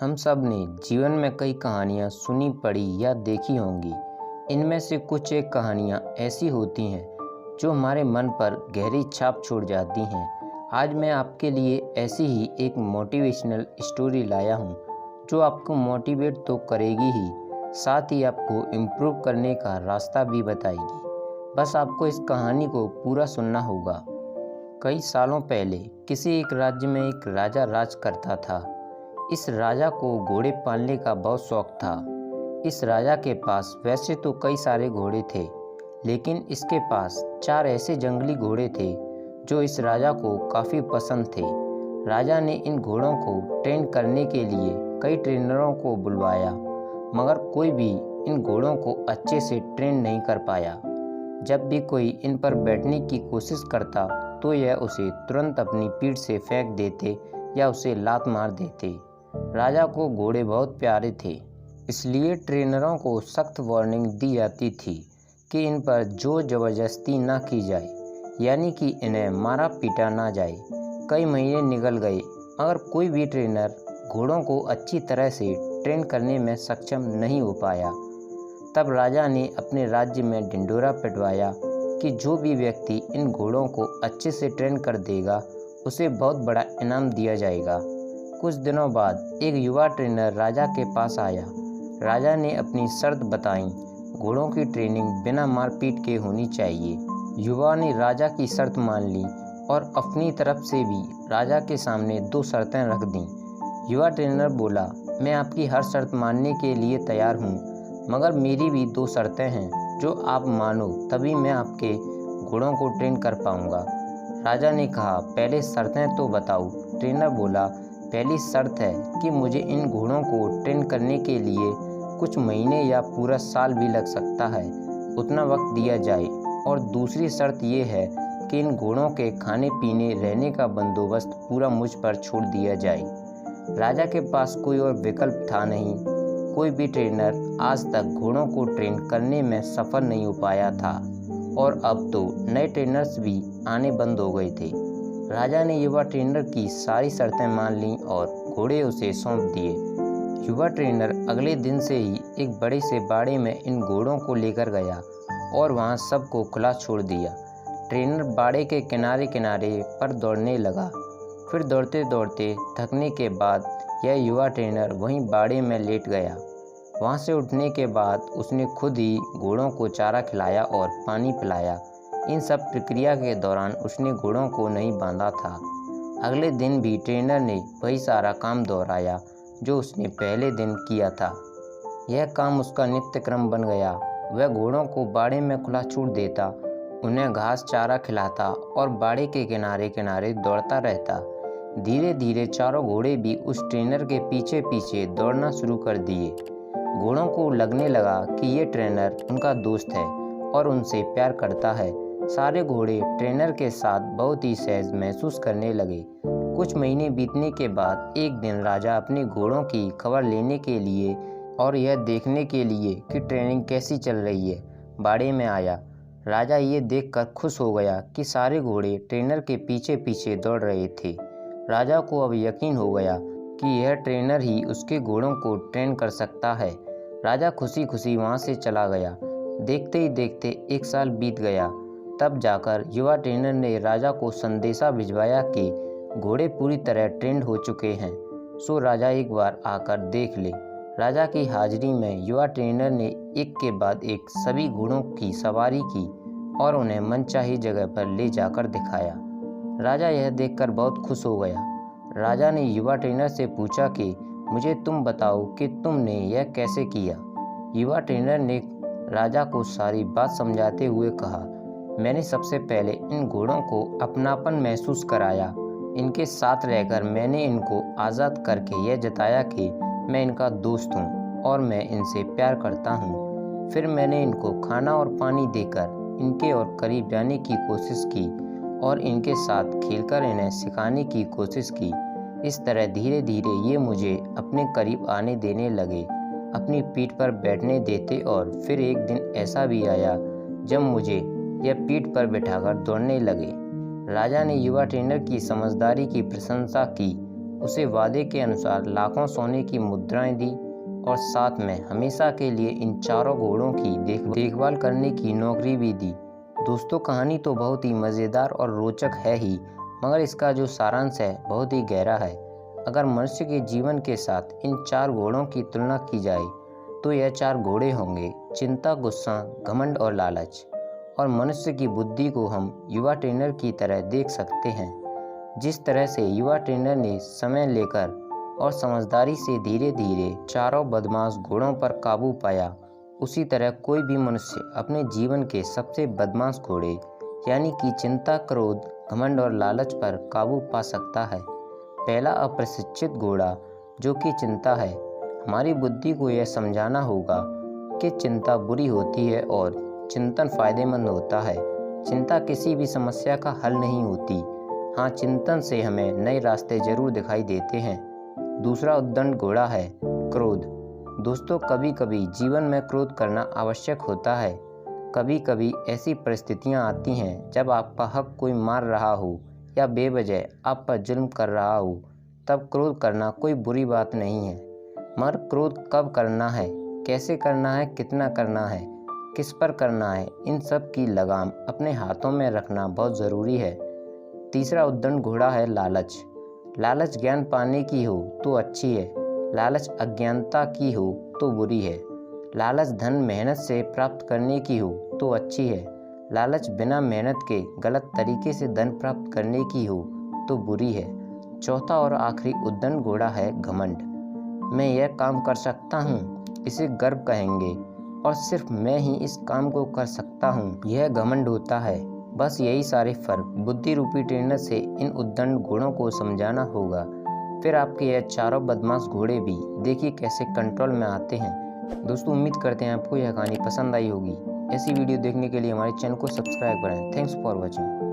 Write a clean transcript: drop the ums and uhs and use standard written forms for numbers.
हम सब ने जीवन में कई कहानियाँ सुनी पढ़ी या देखी होंगी। इनमें से कुछ एक कहानियाँ ऐसी होती हैं जो हमारे मन पर गहरी छाप छोड़ जाती हैं। आज मैं आपके लिए ऐसी ही एक मोटिवेशनल स्टोरी लाया हूँ जो आपको मोटिवेट तो करेगी ही, साथ ही आपको इम्प्रूव करने का रास्ता भी बताएगी। बस आपको इस कहानी को पूरा सुनना होगा। कई सालों पहले किसी एक राज्य में एक राजा राज करता था। इस राजा को घोड़े पालने का बहुत शौक था। इस राजा के पास वैसे तो कई सारे घोड़े थे, लेकिन इसके पास 4 ऐसे जंगली घोड़े थे जो इस राजा को काफ़ी पसंद थे। राजा ने इन घोड़ों को ट्रेन करने के लिए कई ट्रेनरों को बुलवाया, मगर कोई भी इन घोड़ों को अच्छे से ट्रेन नहीं कर पाया। जब भी कोई इन पर बैठने की कोशिश करता तो यह उसे तुरंत अपनी पीठ से फेंक देते या उसे लात मार देते। राजा को घोड़े बहुत प्यारे थे, इसलिए ट्रेनरों को सख्त वार्निंग दी जाती थी कि इन पर जोर ज़बरदस्ती ना की जाए, यानी कि इन्हें मारा पीटा ना जाए। कई महीने निकल गए, मगर कोई भी ट्रेनर घोड़ों को अच्छी तरह से ट्रेन करने में सक्षम नहीं हो पाया। तब राजा ने अपने राज्य में ढिंढोरा पिटवाया कि जो भी व्यक्ति इन घोड़ों को अच्छे से ट्रेन कर देगा उसे बहुत बड़ा इनाम दिया जाएगा। कुछ दिनों बाद एक युवा ट्रेनर राजा के पास आया। राजा ने अपनी शर्त बताई। घोड़ों की ट्रेनिंग बिना मारपीट के होनी चाहिए। युवा ने राजा की शर्त मान ली और अपनी तरफ से भी राजा के सामने 2 शर्तें रख दीं। युवा ट्रेनर बोला, मैं आपकी हर शर्त मानने के लिए तैयार हूँ, मगर मेरी भी 2 शर्तें हैं जो आप मानो तभी मैं आपके घोड़ों को ट्रेन कर पाऊँगा। राजा ने कहा, पहले शर्तें तो बताओ। ट्रेनर बोला, पहली शर्त है कि मुझे इन घोड़ों को ट्रेन करने के लिए कुछ महीने या पूरा साल भी लग सकता है, उतना वक्त दिया जाए। और दूसरी शर्त ये है कि इन घोड़ों के खाने पीने रहने का बंदोबस्त पूरा मुझ पर छोड़ दिया जाए। राजा के पास कोई और विकल्प था नहीं। कोई भी ट्रेनर आज तक घोड़ों को ट्रेन करने में सफल नहीं हो पाया था, और अब तो नए ट्रेनर्स भी आने बंद हो गए थे। राजा ने युवा ट्रेनर की सारी शर्तें मान लीं और घोड़े उसे सौंप दिए। युवा ट्रेनर अगले दिन से ही एक बड़े से बाड़े में इन घोड़ों को लेकर गया और वहां सबको खुला छोड़ दिया। ट्रेनर बाड़े के किनारे किनारे पर दौड़ने लगा। फिर दौड़ते दौड़ते थकने के बाद यह युवा ट्रेनर वहीं बाड़े में लेट गया। वहां से उठने के बाद उसने खुद ही घोड़ों को चारा खिलाया और पानी पिलाया। इन सब प्रक्रिया के दौरान उसने घोड़ों को नहीं बांधा था। अगले दिन भी ट्रेनर ने वही सारा काम दोहराया जो उसने पहले दिन किया था। यह काम उसका नित्य क्रम बन गया। वह घोड़ों को बाड़े में खुला छोड़ देता, उन्हें घास चारा खिलाता और बाड़े के किनारे किनारे दौड़ता रहता। धीरे धीरे चारों घोड़े भी उस ट्रेनर के पीछे पीछे दौड़ना शुरू कर दिए। घोड़ों को लगने लगा कि ये ट्रेनर उनका दोस्त है और उनसे प्यार करता है। सारे घोड़े ट्रेनर के साथ बहुत ही सहज महसूस करने लगे। कुछ महीने बीतने के बाद एक दिन राजा अपने घोड़ों की खबर लेने के लिए और यह देखने के लिए कि ट्रेनिंग कैसी चल रही है, बाड़े में आया। राजा ये देखकर खुश हो गया कि सारे घोड़े ट्रेनर के पीछे पीछे दौड़ रहे थे। राजा को अब यकीन हो गया कि यह ट्रेनर ही उसके घोड़ों को ट्रेन कर सकता है। राजा खुशी खुशी वहाँ से चला गया। देखते ही देखते 1 साल बीत गया। तब जाकर युवा ट्रेनर ने राजा को संदेशा भिजवाया कि घोड़े पूरी तरह ट्रेंड हो चुके हैं, सो राजा एक बार आकर देख ले। राजा की हाजिरी में युवा ट्रेनर ने एक के बाद एक सभी घोड़ों की सवारी की और उन्हें मनचाही जगह पर ले जाकर दिखाया। राजा यह देखकर बहुत खुश हो गया। राजा ने युवा ट्रेनर से पूछा कि मुझे तुम बताओ कि तुमने यह कैसे किया। युवा ट्रेनर ने राजा को सारी बात समझाते हुए कहा, मैंने सबसे पहले इन घोड़ों को अपनापन महसूस कराया। इनके साथ रहकर मैंने इनको आज़ाद करके यह जताया कि मैं इनका दोस्त हूँ और मैं इनसे प्यार करता हूँ। फिर मैंने इनको खाना और पानी देकर इनके और करीब जाने की कोशिश की और इनके साथ खेलकर इन्हें सिखाने की कोशिश की। इस तरह धीरे धीरे ये मुझे अपने करीब आने देने लगे, अपनी पीठ पर बैठने देते। और फिर एक दिन ऐसा भी आया जब मुझे यह पीठ पर बिठाकर दौड़ने लगे। राजा ने युवा ट्रेनर की समझदारी की प्रशंसा की उसे वादे के अनुसार लाखों सोने की मुद्राएं दी और साथ में हमेशा के लिए इन चारों घोड़ों की देखभाल करने की नौकरी भी दी। दोस्तों, कहानी तो बहुत ही मज़ेदार और रोचक है ही, मगर इसका जो सारांश है बहुत ही गहरा है। अगर मनुष्य के जीवन के साथ इन 4 घोड़ों की तुलना की जाए तो यह 4 घोड़े होंगे चिंता, गुस्सा, घमंड और लालच। और मनुष्य की बुद्धि को हम युवा ट्रेनर की तरह देख सकते हैं। जिस तरह से युवा ट्रेनर ने समय लेकर और समझदारी से धीरे धीरे चारों बदमाश घोड़ों पर काबू पाया, उसी तरह कोई भी मनुष्य अपने जीवन के सबसे बदमाश घोड़े यानी कि चिंता, क्रोध, घमंड और लालच पर काबू पा सकता है। पहला अप्रशिक्षित घोड़ा जो कि चिंता है। हमारी बुद्धि को यह समझाना होगा कि चिंता बुरी होती है और चिंतन फायदेमंद होता है। चिंता किसी भी समस्या का हल नहीं होती। हाँ, चिंतन से हमें नए रास्ते जरूर दिखाई देते हैं। दूसरा उद्दंड घोड़ा है क्रोध। दोस्तों, कभी कभी जीवन में क्रोध करना आवश्यक होता है। कभी कभी ऐसी परिस्थितियाँ आती हैं जब आपका हक कोई मार रहा हो या बेवजह आप पर जुल्म कर रहा हो, तब क्रोध करना कोई बुरी बात नहीं है। मगर क्रोध कब करना है, कैसे करना है, कितना करना है, किस पर करना है, इन सब की लगाम अपने हाथों में रखना बहुत ज़रूरी है। तीसरा उद्दंड घोड़ा है लालच। लालच ज्ञान पाने की हो तो अच्छी है, लालच अज्ञानता की हो तो बुरी है। लालच धन मेहनत से प्राप्त करने की हो तो अच्छी है, लालच बिना मेहनत के गलत तरीके से धन प्राप्त करने की हो तो बुरी है। चौथा और आखिरी उद्दंड घोड़ा है घमंड। मैं यह काम कर सकता हूँ, इसे गर्व कहेंगे, और सिर्फ मैं ही इस काम को कर सकता हूँ, यह घमंड होता है। बस यही सारे फर्क बुद्धि रूपी ट्रेनर से इन उद्दंड घोड़ों को समझाना होगा। फिर आपके यह चारों बदमाश घोड़े भी देखिए कैसे कंट्रोल में आते हैं। दोस्तों, उम्मीद करते हैं आपको यह कहानी पसंद आई होगी। ऐसी वीडियो देखने के लिए हमारे चैनल को सब्सक्राइब करें। Thanks for watching.